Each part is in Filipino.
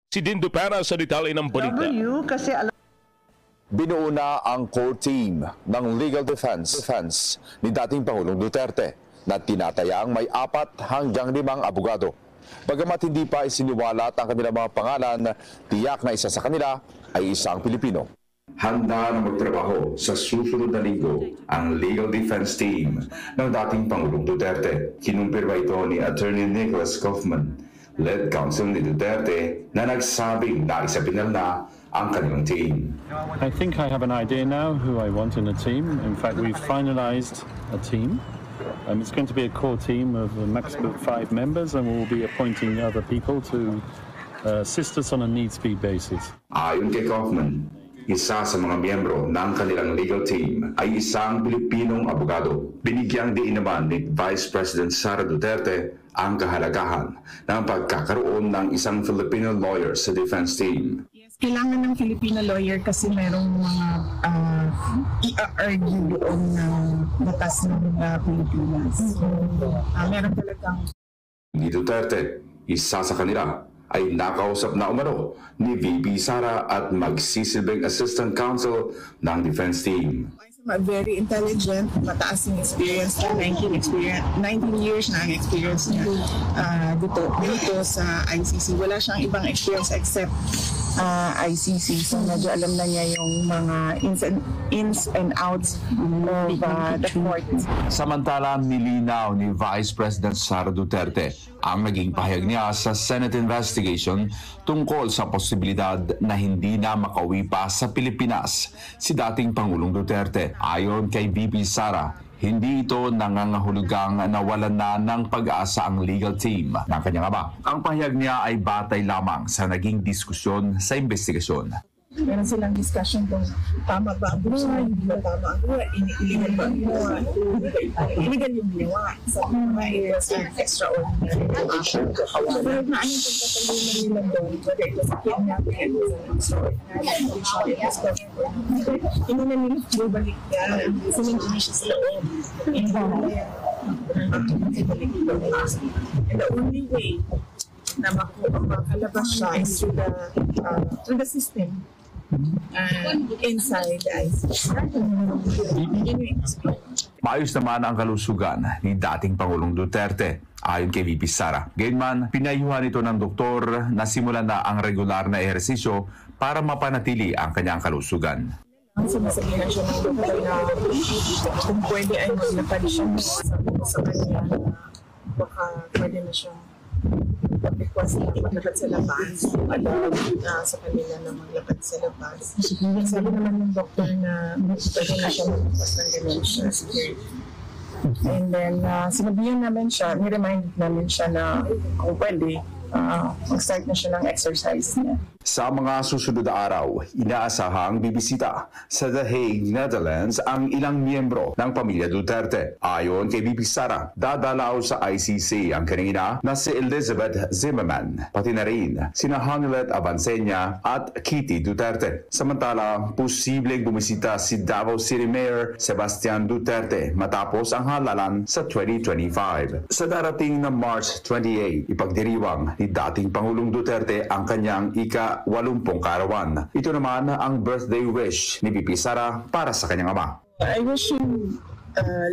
Si Dindo para sa detalye ng balita. Binuo na ang core team ng legal defense ni dating Pangulong Duterte na tinatayang may 4 hanggang 5 abogado. Bagamat hindi pa isiniwalat ang kanilang mga pangalan, tiyak na isa sa kanila ay isang Pilipino. Handa na magtrabaho sa susunod na linggo ang legal defense team ng dating Pangulong Duterte. Kinumpirma ito ni Attorney Nicholas Kaufman, lead counsel ni Duterte, na nagsabing naisapinal na ang kanilang team. I think I have an idea now who I want in a team. In fact, we've finalized a team. It's going to be a core team of a maximum of 5 members, and we'll be appointing other people to assist us on a needs-be basis. Ayon kay Kaufman, isa sa mga miyembro ng kanilang legal team ay isang Pilipinong abogado. Binigyang diin naman ni Vice President Sara Duterte ang kahalagahan ng pagkakaroon ng isang Filipino lawyer sa defense team. Kailangan ng Filipino lawyer kasi merong mga i-argue doon ng batas ng Pilipinas. Meron talagang... Ni Duterte, isa sa kanila ay nakausap na umano ni VP Sara at magsisilbing assistant counsel ng defense team. Very intelligent, mataas yung experience, 19 years na ang experience niya dito sa ICC. Wala siyang ibang experience except ICC. So medyo alam na niya yung mga ins and outs of the court. Samantala, nilinaw ni Vice President Sara Duterte ang naging pahayag niya sa Senate investigation tungkol sa posibilidad na hindi na makauwi pa sa Pilipinas si dating Pangulong Duterte. Ayon kay VP Sara, hindi ito nangangahulugang nawalan na ng pag-asa ang legal team ng kanyang ama. Ang pahayag niya ay batay lamang sa naging diskusyon sa investigasyon. Meron silang discussion kung tama ba ang buhay, hindi ba tama ang buhay, illegal ba ang buhay, illegal yung ginawa. So, it was an extraordinary action. So, pero na anong pagtatalino nila doon, whether it was a kidnapping, it was an extraordinary action. Hindi na nila bubalik yan. Sinindi siya sa loob. And the only way na makalabas siya is through the system. Inside the ICC. Maayos naman ang kalusugan ni dating Pangulong Duterte, ayon kay VP Sara. Gayunman, pinayuhan ito ng doktor na simulan na ang regular na ehersisyo para mapanatili ang kanyang kalusugan. Sinasabihan siya ng doktor na kung pwede ay maglakad siya, sabi ko sa kanya na baka pwede na siya request na maglakad sa labas, sa kanila na maglakad sa labas. Sabi naman ng doktor na pwede na siya magpas ng ganun siya. And then, sinabihan namin siya, ni-remind namin siya na kung pwede, mag-start na siya ng exercise niya. Sa mga susunod na araw, inaasahang bibisita sa The Hague, Netherlands ang ilang miyembro ng pamilya Duterte. Ayon kay VP Sara, dadalaw sa ICC ang kanina na si Elizabeth Zimmerman, pati na rin sina Hanilet Avancenia at Kitty Duterte. Samantala, posibleng bumisita si Davao City Mayor Sebastian Duterte matapos ang halalan sa 2025. Sa darating na March 28, ipagdiriwang ni dating Pangulong Duterte ang kanyang ika-80 kaarawan. Ito naman ang birthday wish ni VP Sara para sa kanyang ama. I wish him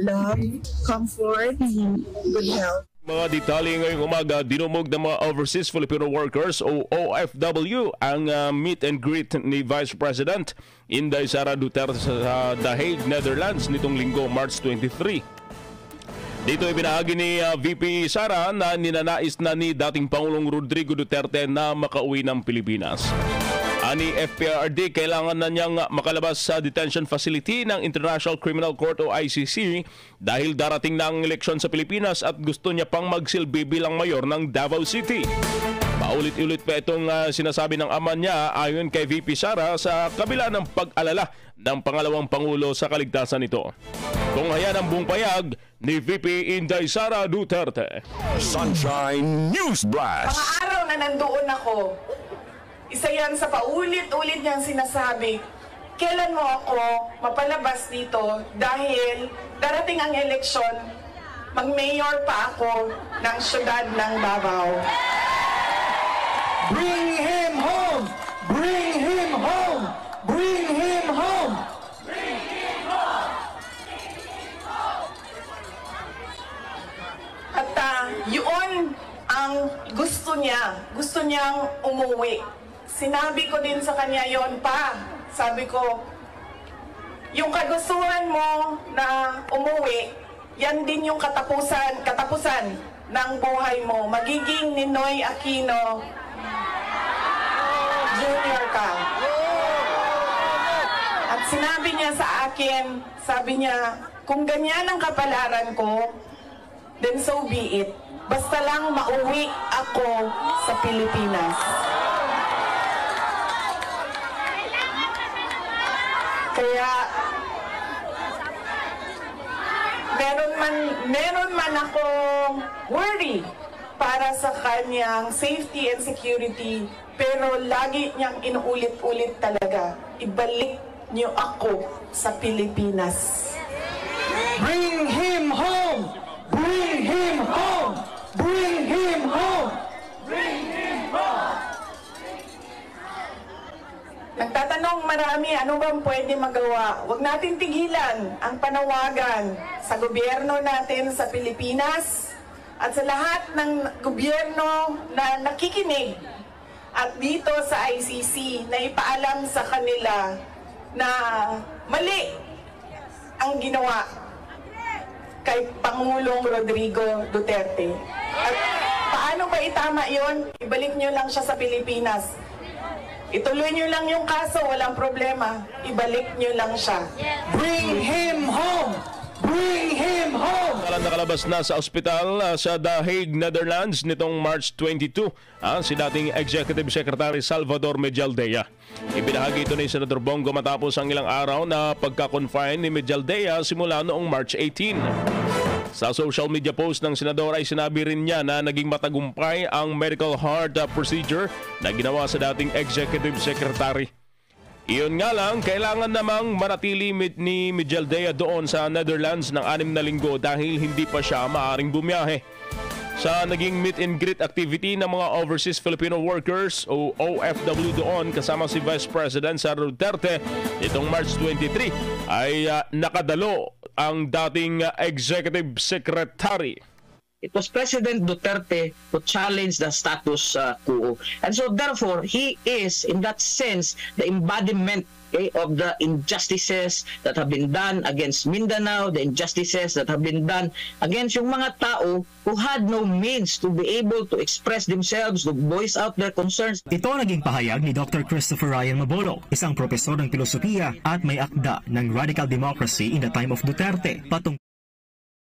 love, comfort, good health. Mga detalye ngayong umaga, dinumog ng mga Overseas Filipino Workers o OFW ang meet and greet ni Vice President Inday Sara Duterte sa The Hague, Netherlands nitong linggo, March 23. Dito ibinahagi ni VP Sara na ninanais na ni dating Pangulong Rodrigo Duterte na makauwi ng Pilipinas. Ani FPRD, kailangan na niyang makalabas sa detention facility ng International Criminal Court o ICC dahil darating na ang eleksyon sa Pilipinas at gusto niya pang magsilbi bilang mayor ng Davao City. Paulit-ulit pa itong sinasabi ng ama niya ayon kay VP Sara sa kabila ng pag-alala ng pangalawang Pangulo sa kaligtasan nito. Kung hayan ang buong payag ni VP Inday Sara Duterte. Sunshine News Blast! Mga araw na nandoon ako, isa yan sa paulit-ulit niyang sinasabi, kailan mo ako mapalabas dito dahil darating ang eleksyon, mag-mayor pa ako ng syudad ng Davao. Bring him home! niya, gusto niyang umuwi. Sinabi ko din sa kanya yon pa. Sabi ko, yung kagustuhan mo na umuwi, yan din yung katapusan ng buhay mo. Magiging Ninoy Aquino Jr. ka. At sinabi niya sa akin, sabi niya, kung ganyan ang kapalaran ko, then so be it. Basta lang mauwi ako sa Pilipinas. Kaya meron man akong worry para sa kanyang safety and security, pero lagi niyang inuulit-ulit talaga, ibalik niyo ako sa Pilipinas. Bring him home! Bring him home! Bring him home! Bring him home! Nagtatanong marami, ano bang pwede magawa? Huwag natin tigilan ang panawagan sa gobyerno natin sa Pilipinas at sa lahat ng gobyerno na nakikinig at dito sa ICC na ipaalam sa kanila na mali ang ginawa kay Pangulong Rodrigo Duterte. At paano ba itama yon? Ibalik nyo lang siya sa Pilipinas. Ituloy nyo lang yung kaso, walang problema. Ibalik nyo lang siya. Bring him home! Bring him home! Nakalabas na sa ospital sa The Hague, Netherlands nitong March 22 si dating Executive Secretary Salvador Medialdea. Ibinahagi ito ni Senator Bongo matapos ang ilang araw na pagka-confine ni Medialdea simula noong March 18. Sa social media post ng senador ay sinabi rin niya na naging matagumpay ang medical heart procedure na ginawa sa dating Executive Secretary. Iyon nga lang, kailangan namang manatili ni Medialdea doon sa Netherlands ng 6 na linggo dahil hindi pa siya maaaring bumiyahe. Sa naging meet and greet activity ng mga overseas Filipino workers o OFW doon kasama si Vice President Sara Duterte itong March 23 ay nakadalo ang dating Executive Secretary. It was President Duterte who challenged the status quo. And so therefore, he is, in that sense, the embodiment of the injustices that have been done against Mindanao, the injustices that have been done against yung mga tao who had no means to be able to express themselves, to voice out their concerns. Ito ang naging pahayag ni Dr. Christopher Ryan Mabolo, isang propesor ng filosofiya at may akda ng radical democracy in the time of Duterte.